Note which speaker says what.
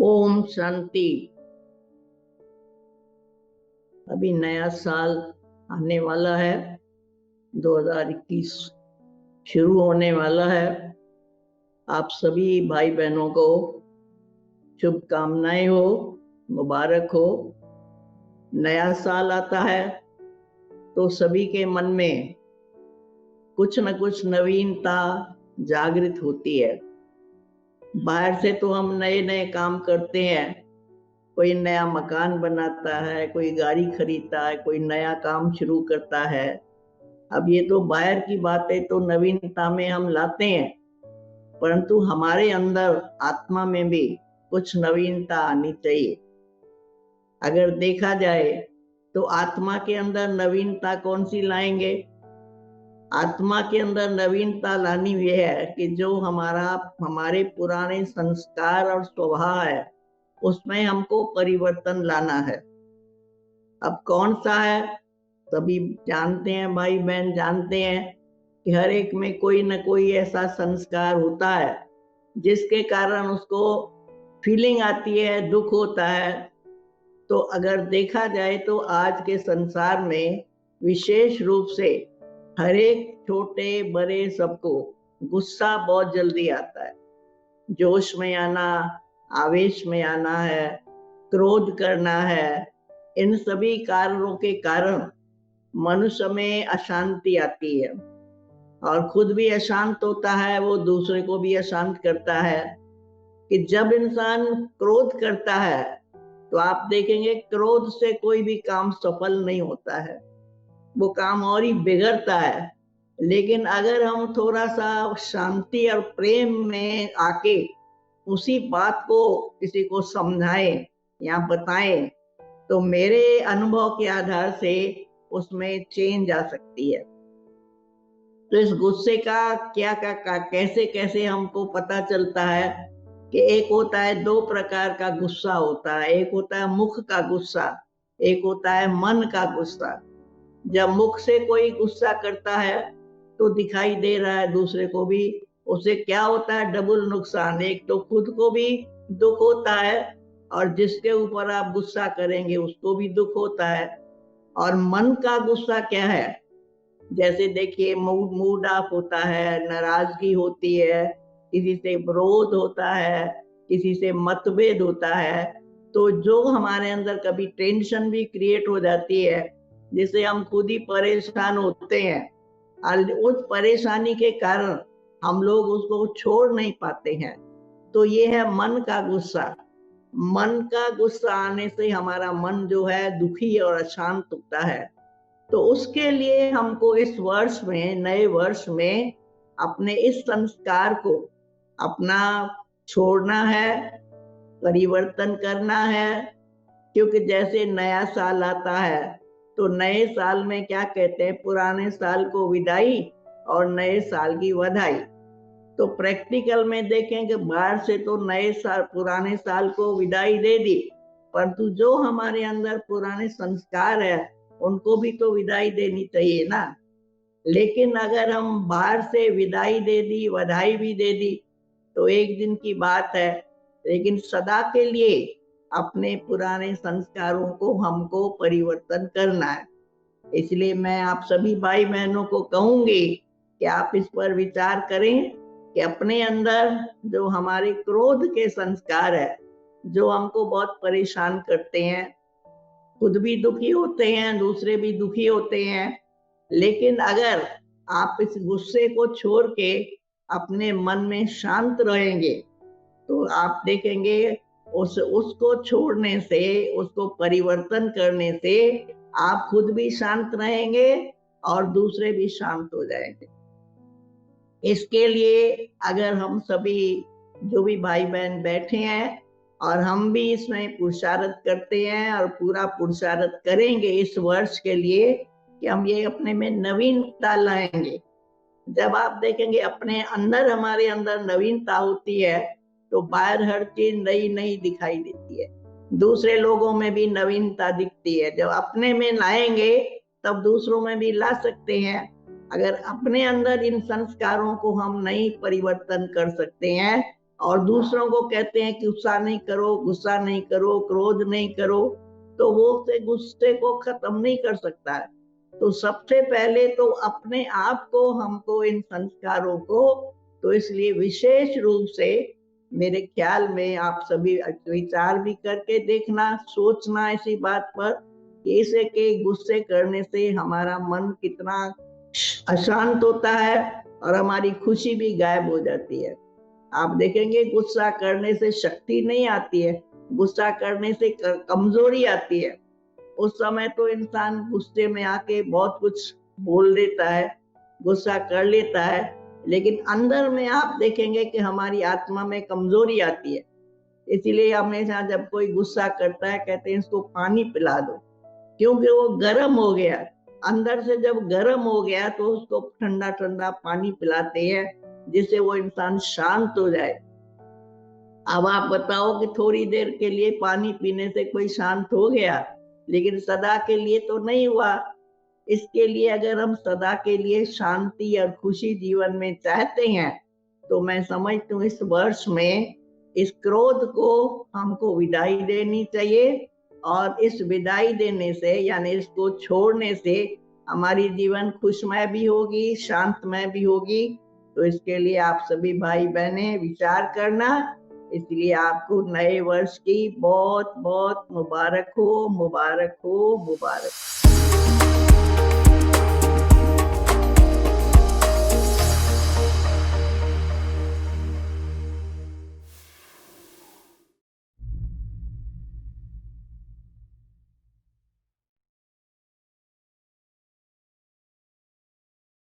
Speaker 1: ओम शांति। अभी नया साल आने वाला है, 2021 शुरू होने वाला है। आप सभी भाई बहनों को शुभकामनाएं हो, मुबारक हो। नया साल आता है तो सभी के मन में कुछ न कुछ नवीनता जागृत होती है। बाहर से तो हम नए नए काम करते हैं, कोई नया मकान बनाता है, कोई गाड़ी खरीदता है, कोई नया काम शुरू करता है। अब ये तो बाहर की बातें तो नवीनता में हम लाते हैं, परंतु हमारे अंदर आत्मा में भी कुछ नवीनता आनी चाहिए। अगर देखा जाए तो आत्मा के अंदर नवीनता कौन सी लाएंगे? आत्मा के अंदर नवीनता लानी यह है कि जो हमारे पुराने संस्कार और स्वभाव है उसमें हमको परिवर्तन लाना है। अब कौन सा है? सभी जानते हैं, भाई बहन जानते हैं कि हर एक में कोई न कोई ऐसा संस्कार होता है जिसके कारण उसको फीलिंग आती है, दुख होता है। तो अगर देखा जाए तो आज के संसार में विशेष रूप से हर एक छोटे बड़े सबको गुस्सा बहुत जल्दी आता है। जोश में आना, आवेश में आना है, क्रोध करना है। इन सभी कारणों के कारण मनुष्य में अशांति आती है और खुद भी अशांत होता है, वो दूसरे को भी अशांत करता है। कि जब इंसान क्रोध करता है तो आप देखेंगे क्रोध से कोई भी काम सफल नहीं होता है, वो काम और ही बिगड़ता है। लेकिन अगर हम थोड़ा सा शांति और प्रेम में आके उसी बात को किसी को समझाएं या बताएं तो मेरे अनुभव के आधार से उसमें चेंज आ सकती है। तो इस गुस्से का कैसे कैसे हमको पता चलता है कि एक होता है, दो प्रकार का गुस्सा होता है। एक होता है मुख का गुस्सा, एक होता है मन का गुस्सा। जब मुख से कोई गुस्सा करता है तो दिखाई दे रहा है दूसरे को भी, उससे क्या होता है? डबल नुकसान। एक तो खुद को भी दुख होता है और जिसके ऊपर आप गुस्सा करेंगे उसको भी दुख होता है। और मन का गुस्सा क्या है? जैसे देखिए, मूड ऑफ होता है, नाराजगी होती है, किसी से विरोध होता है, किसी से मतभेद होता है। तो जो हमारे अंदर कभी टेंशन भी क्रिएट हो जाती है जिससे हम खुद ही परेशान होते हैं, और उस परेशानी के कारण हम लोग उसको छोड़ नहीं पाते हैं। तो ये है मन का गुस्सा। मन का गुस्सा आने से हमारा मन जो है दुखी और अशांत होता है। तो उसके लिए हमको इस वर्ष में, नए वर्ष में अपने इस संस्कार को अपना छोड़ना है, परिवर्तन करना है। क्योंकि जैसे नया साल आता है तो नए साल में क्या कहते हैं? पुराने साल को विदाई और नए साल की बधाई। तो प्रैक्टिकल में देखें कि बाहर से तो नए साल, पुराने साल को विदाई दे दी, परंतु जो हमारे अंदर पुराने संस्कार है उनको भी तो विदाई देनी चाहिए ना। लेकिन अगर हम बाहर से विदाई दे दी, बधाई भी दे दी तो एक दिन की बात है, लेकिन सदा के लिए अपने पुराने संस्कारों को हमको परिवर्तन करना है। इसलिए मैं आप सभी भाई बहनों को कहूंगी कि आप इस पर विचार करें कि अपने अंदर जो हमारे क्रोध के संस्कार है, जो हमको बहुत परेशान करते हैं, खुद भी दुखी होते हैं, दूसरे भी दुखी होते हैं। लेकिन अगर आप इस गुस्से को छोड़ के अपने मन में शांत रहेंगे तो आप देखेंगे उसको छोड़ने से, उसको परिवर्तन करने से आप खुद भी शांत रहेंगे और दूसरे भी शांत हो जाएंगे। इसके लिए अगर हम सभी जो भी भाई बहन बैठे हैं और हम भी इसमें पुरुषार्थ करते हैं और पूरा पुरुषार्थ करेंगे इस वर्ष के लिए कि हम ये अपने में नवीनता लाएंगे। जब आप देखेंगे अपने अंदर, हमारे अंदर नवीनता होती है तो बाहर हर चीज नई नई दिखाई देती है, दूसरे लोगों में भी नवीनता दिखती है। जब अपने में लाएंगे तब दूसरों में भी ला सकते हैं। अगर अपने अंदर इन संस्कारों को हम नहीं परिवर्तन कर सकते हैं और दूसरों को कहते हैं कि गुस्सा नहीं करो, गुस्सा नहीं करो, क्रोध नहीं करो, तो वो से गुस्से को खत्म नहीं कर सकता है। तो सबसे पहले तो अपने आप को, हमको इन संस्कारों को, तो इसलिए विशेष रूप से मेरे ख्याल में आप सभी विचार भी करके देखना, सोचना इसी बात पर कि इसे के गुस्से करने से हमारा मन कितना अशांत होता है और हमारी खुशी भी गायब हो जाती है। आप देखेंगे गुस्सा करने से शक्ति नहीं आती है, गुस्सा करने से कमजोरी आती है। उस समय तो इंसान गुस्से में आके बहुत कुछ बोल देता है, गुस्सा कर लेता है, लेकिन अंदर में आप देखेंगे कि हमारी आत्मा में कमजोरी आती है। इसीलिए हमेशा जब कोई गुस्सा करता है कहते हैं इसको पानी पिला दो, क्योंकि वो गर्म हो गया। अंदर से जब गर्म हो गया तो उसको ठंडा ठंडा पानी पिलाते हैं, जिससे वो इंसान शांत हो जाए। अब आप बताओ कि थोड़ी देर के लिए पानी पीने से कोई शांत हो गया, लेकिन सदा के लिए तो नहीं हुआ। इसके लिए अगर हम सदा के लिए शांति और खुशी जीवन में चाहते हैं, तो मैं समझती हूँ इस वर्ष में इस क्रोध को हमको विदाई देनी चाहिए, और इस विदाई देने से यानी इसको छोड़ने से हमारी जीवन खुशमय भी होगी, शांतमय भी होगी। तो इसके लिए आप सभी भाई बहनें विचार करना। इसलिए आपको नए वर्ष की बहुत बहुत मुबारक हो, मुबारक हो, मुबारक।